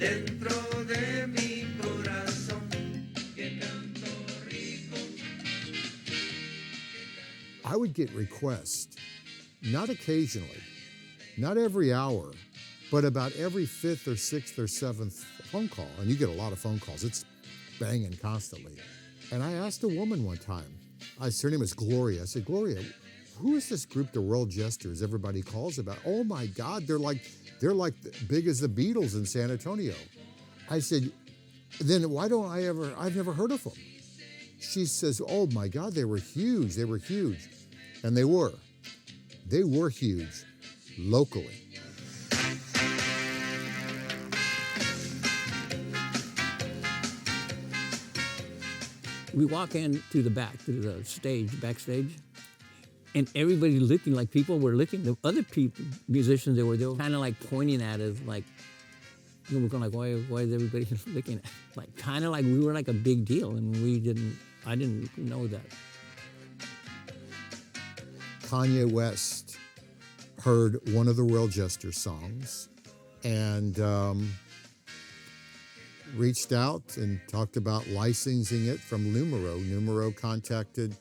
dentro de mi corazón, que canto rico. I would get requests, not occasionally, not every hour, but about every fifth or sixth or seventh phone call. And you get a lot of phone calls. It's banging constantly. And I asked a woman one time, her name is Gloria. I said, Gloria, who is this group, the Royal Jesters, everybody calls about? Oh my God, they're like big as the Beatles in San Antonio. I said, then why don't I've never heard of them. She says, oh my God, they were huge. And they were huge locally. We walk into the back, to the backstage, and everybody looking, like people were looking. The other people, musicians, they were kind of like pointing at us, like, we were going like, why is everybody looking at us? Like, kind of like we were like a big deal, and I didn't know that. Kanye West heard one of the Royal Jesters songs and reached out and talked about licensing it from Numero. Numero contacted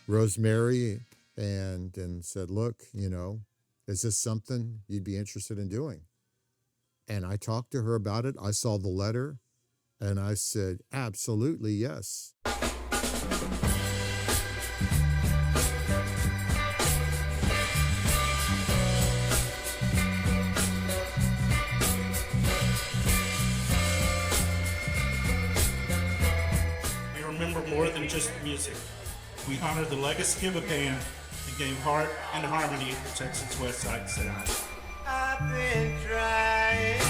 Rosemary and said, look, is this something you'd be interested in doing? And I talked to her about it. I saw the letter and I said, absolutely, yes. More than just music. We honor the legacy of a band that gave heart and harmony to Texas West Side sound. I've been trying.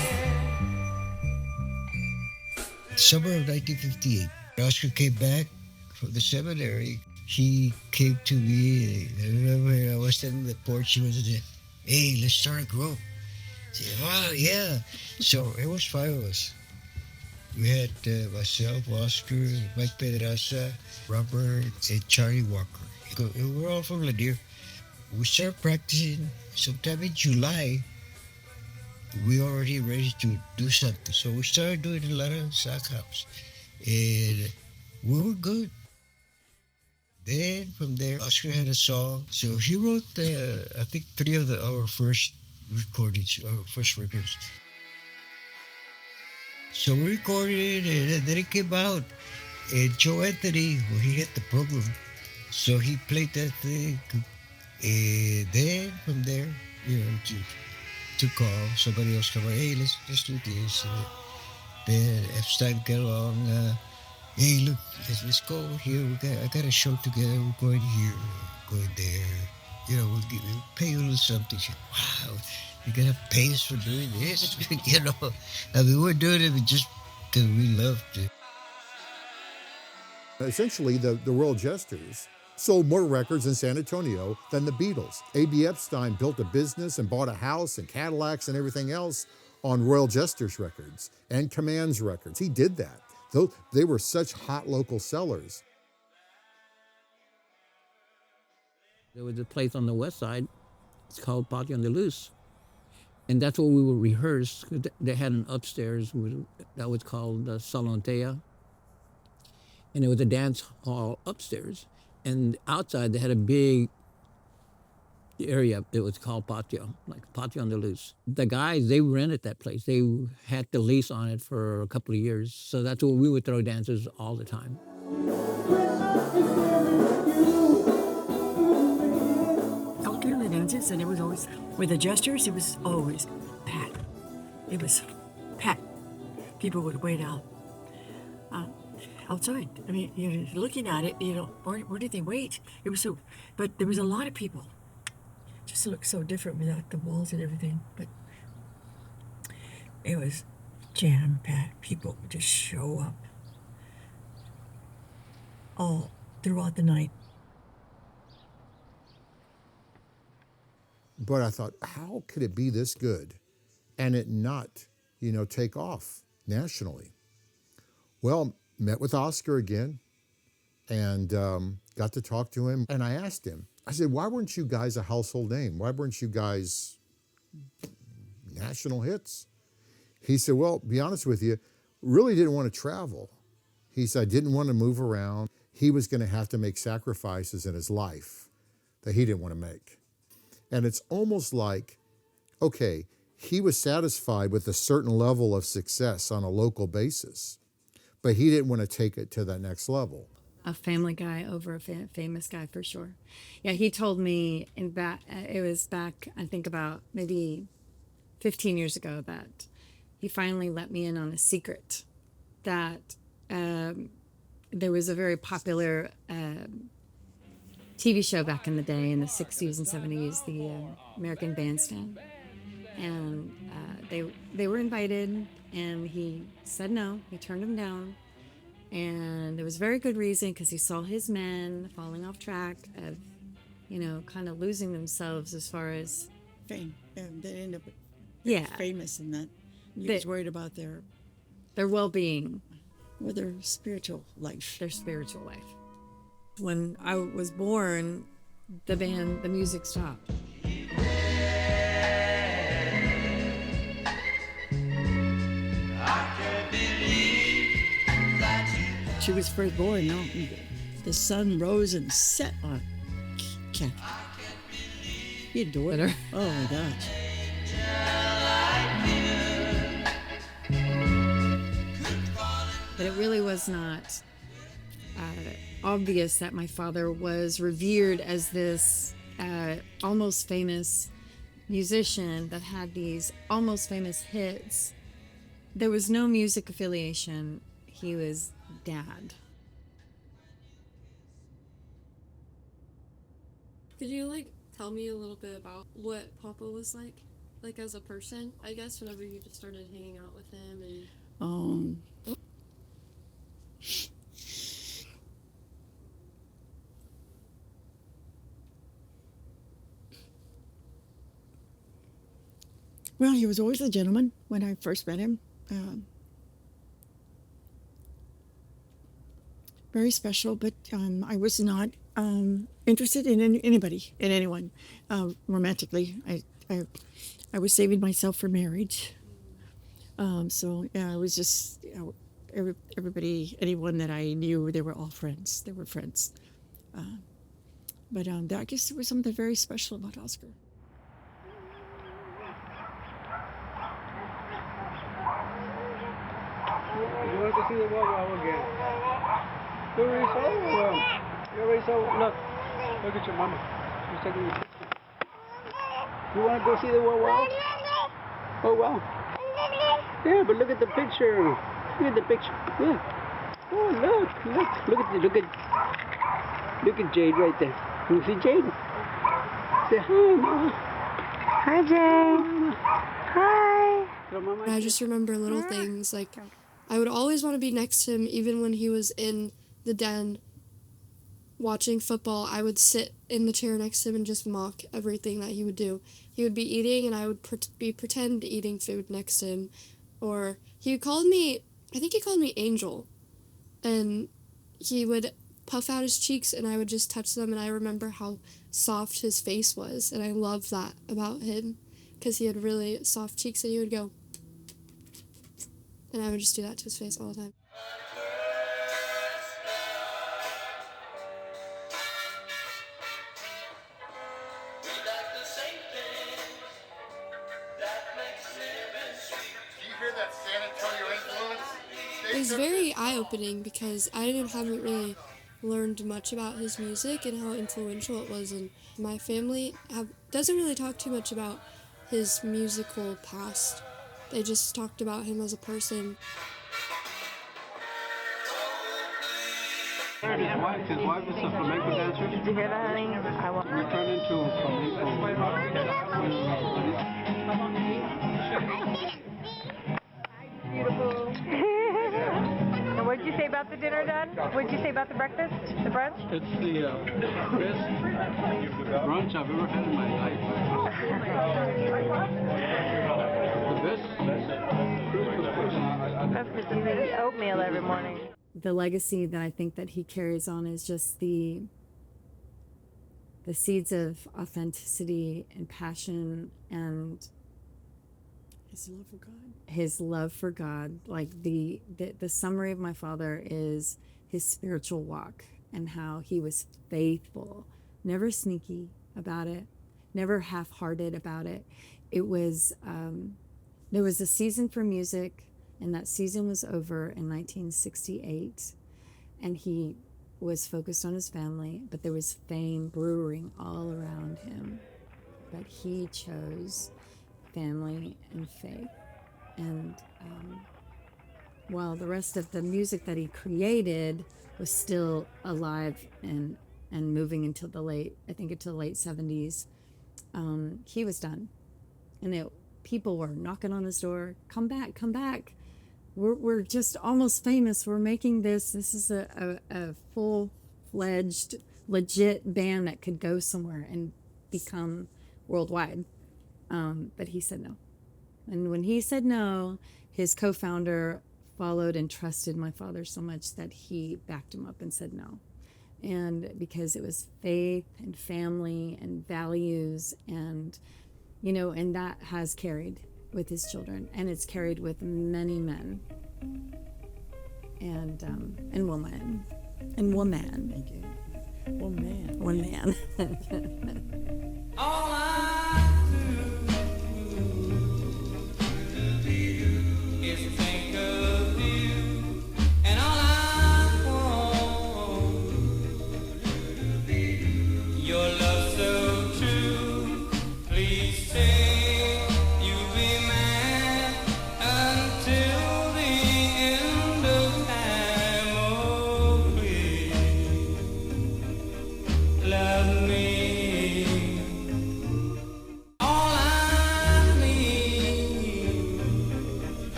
Summer of 1958, Oscar came back from the seminary. He came to me. I remember I was standing on the porch. He was like, hey, let's start a group. I said, oh, yeah. So it was 5 of us. We had myself, Oscar, Mike Pedraza, Robert, and Charlie Walker. We were all from Lanier. We started practicing sometime in July. We were already ready to do something. So we started doing a lot of sock hops. And we were good. Then from there, Oscar had a song. So he wrote, I think, 3 of our first recordings, our first records. So we recorded it, and then it came out. And Joe Anthony, he had the program. So he played that thing. And then from there, to call somebody else, come on, hey, let's do this. And then as time came along, hey, look, let's go here. I got a show together. We're going here, going there. We'll pay you a little something. Wow. You're going to pay us for doing this? I mean, we're doing it just because we loved it. Essentially, the Royal Jesters sold more records in San Antonio than the Beatles. A.B. Epstein built a business and bought a house and Cadillacs and everything else on Royal Jesters records and Command's records. He did that. They were such hot local sellers. There was a place on the west side. It's called Patio on the Luz. And that's where we would rehearse. They had an upstairs that was called Salontea. And it was a dance hall upstairs. And outside they had a big area that was called Patio, like Patio on the Luz. The guys, they rented that place. They had the lease on it for a couple of years. So that's where we would throw dances all the time. And it was always, with the Jesters, it was always packed. It was packed. People would wait out outside. I mean, you're looking at it, where did they wait? It was so, but there was a lot of people. Just looked so different without the walls and everything. But it was jam-packed. People would just show up all throughout the night. But I thought, how could it be this good and it not, take off nationally? Well, met with Oscar again and got to talk to him. And I asked him, I said, why weren't you guys a household name? Why weren't you guys national hits? He said, well, be honest with you, really didn't want to travel. He said, I didn't want to move around. He was going to have to make sacrifices in his life that he didn't want to make. And it's almost like, okay, he was satisfied with a certain level of success on a local basis, but he didn't want to take it to that next level. A family guy over a famous guy for sure. Yeah, he told me it was back, I think about maybe 15 years ago, that he finally let me in on a secret that there was a very popular TV show back in the day in the 60s and 70s, the American Bandstand. And they were invited, and he said no. He turned them down. And there was very good reason, because he saw his men falling off track of, kind of losing themselves as far as Fame. They end up yeah, famous in that. He They- was worried about their well-being, spiritual life. their spiritual life. When I was born, the music stopped. She was first born, no? The sun rose and set on Kathy. He adored her. Oh my gosh. But it really was not obvious that my father was revered as this almost famous musician that had these almost famous hits. There was no music affiliation. He was dad. Could you tell me a little bit about what Papa was like as a person? I guess whenever you just started hanging out with him and Well, he was always a gentleman when I first met him. Very special, but I was not interested in anyone romantically. I was saving myself for marriage. So yeah, I was just anyone that I knew, they were all friends. They were friends. But I guess there was something very special about Oscar. You want to see the wow again? You already saw it? Well, you already saw it. Look at your mama. She's taking you. You want to go see the wow? Oh, wow. Yeah, but look at the picture. Look at the picture. Yeah. Oh, look at Jade right there. You see Jade? Say hi, Mama. Hi, Jade. Hi. Tell Mama I just remember little things I would always want to be next to him. Even when he was in the den watching football, I would sit in the chair next to him and just mock everything that he would do. He would be eating and I would be pretend eating food next to him. Or I think he called me Angel. And he would puff out his cheeks and I would just touch them, and I remember how soft his face was, and I loved that about him because he had really soft cheeks, and he would go, and I would just do that to his face all the time. It was very eye-opening because I haven't really learned much about his music and how influential it was, and my family doesn't really talk too much about his musical past. They just talked about him as a person. His wife is a flamenco dancer. Did you hear that, honey? I want. We turned into a flamenco. Beautiful. And what did you say about the dinner, Dad? What did you say about the breakfast? The brunch? It's the best brunch I've ever had in my life. The best. That's just eating oatmeal every morning. The legacy that I think that he carries on is just the seeds of authenticity and passion and His love for God. His love for God. Like the summary of my father is his spiritual walk and how he was faithful, never sneaky about it, never half-hearted about it. It was there was a season for music, and that season was over in 1968, and he was focused on his family, but there was fame brewing all around him. But he chose family and faith. And while the rest of the music that he created was still alive and moving until the late 70s, he was done. And people were knocking on his door, come back, come back. We're just almost famous. We're making this. This is a full-fledged, legit band that could go somewhere and become worldwide. But he said no. And when he said no, his co-founder followed and trusted my father so much that he backed him up and said no. And because it was faith and family and values and, and that has carried with his children, and it's carried with many men and woman. Thank you. One man. One man.